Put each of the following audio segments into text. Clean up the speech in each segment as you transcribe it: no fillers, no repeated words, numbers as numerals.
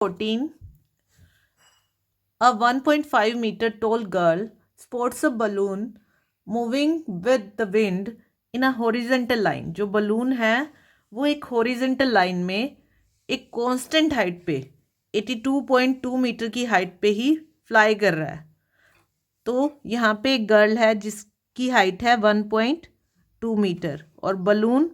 14. A 1.5 meter tall girl sports a balloon moving with the wind in a horizontal line. जो balloon है वो एक horizontal line में एक constant height पे 82.2 मीटर की हाइट पे ही फ्लाई कर रहा है. तो यहाँ पे एक गर्ल है जिसकी हाइट है 1.2 मीटर और बलून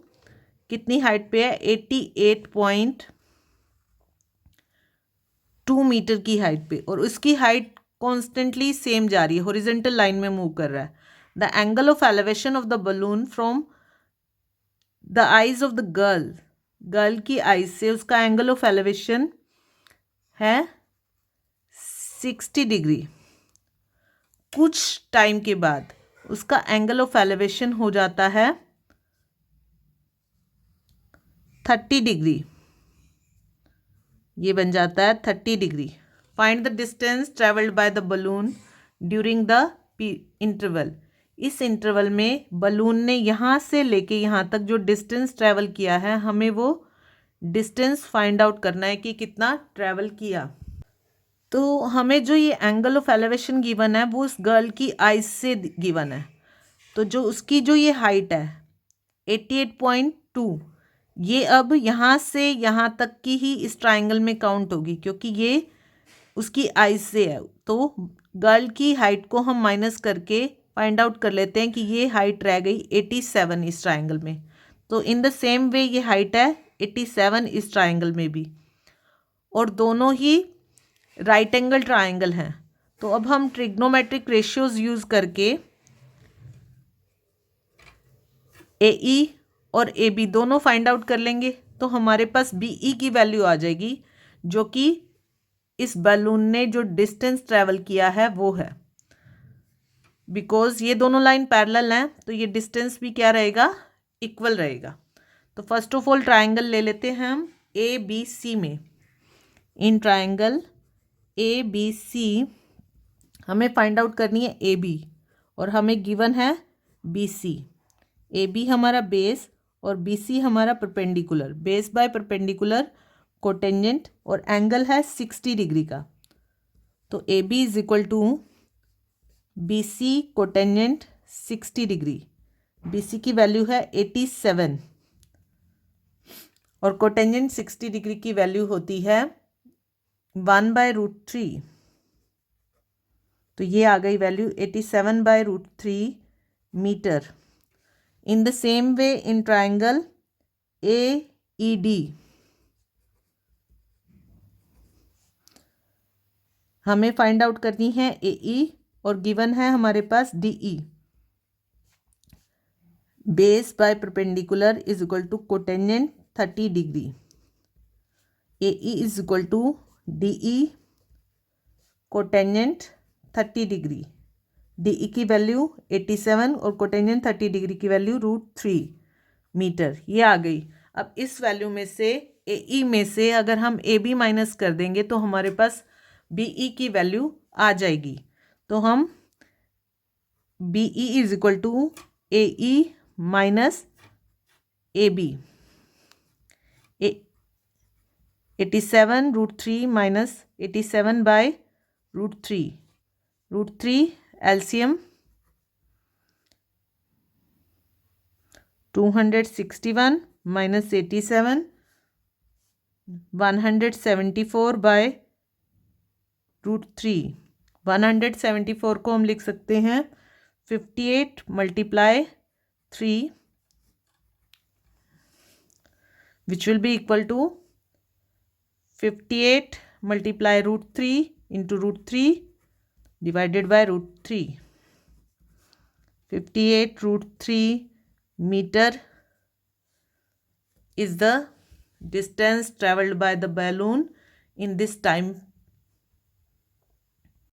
कितनी हाइट पे है 88.2 मीटर की हाइट पे और उसकी हाइट कॉन्स्टेंटली सेम जा रही है, हॉरिजॉन्टल लाइन में मूव कर रहा है. The angle of elevation of the balloon from the eyes of the girl की आईज से उसका एंगल ऑफ एलिवेशन है 60 डिग्री. कुछ टाइम के बाद उसका एंगल ऑफ एलिवेशन हो जाता है 30 डिग्री. ये बन जाता है 30 degree. Find the distance travelled by the balloon during the interval. इस इंटरवल में बलून ने यहाँ से लेके यहाँ तक जो डिस्टेंस ट्रेवल किया है हमें वो डिस्टेंस फाइंड आउट करना है कि कितना ट्रेवल किया. तो हमें जो ये एंगल ऑफ एलिवेशन गिवन है वो उस गर्ल की आइज से गिवन है. तो जो उसकी जो ये हाइट है 88.2 ये अब यहाँ से यहाँ तक की ही इस ट्राइंगल में काउंट होगी क्योंकि ये उसकी आइज से है. तो गर्ल की हाइट को हम माइनस करके फाइंड आउट कर लेते हैं कि ये हाइट रह गई 87 इस ट्राइंगल में. तो इन द सेम वे ये हाइट है 87 इस ट्राइंगल में भी और दोनों ही राइट एंगल ट्राइंगल हैं. तो अब हम ट्रिग्नोमेट्रिक रेशियोज यूज करके AE और AB दोनों फाइंड आउट कर लेंगे. तो हमारे पास BE की वैल्यू आ जाएगी जो कि इस बलून ने जो डिस्टेंस ट्रेवल किया है वो है. बिकॉज ये दोनों लाइन पैरेलल हैं तो ये डिस्टेंस भी क्या रहेगा, इक्वल रहेगा. तो फर्स्ट ऑफ ऑल ट्राइंगल ले लेते हैं हम ABC में. इन ट्राइंगल ABC हमें फाइंड आउट करनी है AB और हमें गिवन है BC. AB हमारा बेस और BC हमारा perpendicular. Base by perpendicular cotangent और एंगल है 60 डिग्री का. तो AB is equal to BC cotangent 60 degree. BC की वैल्यू है 87 और कोटेंजेंट 60 डिग्री की वैल्यू होती है 1/√3. तो ये आ गई value 87/√3 metre. In the same way in triangle AED हमें फाइंड आउट करनी है AE और गिवन है हमारे पास DE. Base by perpendicular is equal to cotangent 30 degree. AE is equal to DE cotangent 30 degree. DE की वैल्यू 87 और cotangent 30 degree की वैल्यू √3 मीटर. ये आ गई. अब इस वैल्यू में से AE में से अगर हम AB माइनस कर देंगे तो हमारे पास BE की वैल्यू आ जाएगी. तो हम BE is equal to AE minus AB. 87√3 minus 87/√3. √3 LCM 261 minus 87 174/√3. 174 को हम लिख सकते हैं 58 × 3 which will be equal to 58 × √3 into √3 divided by √3. 58√3 meter is the distance traveled by the balloon in this time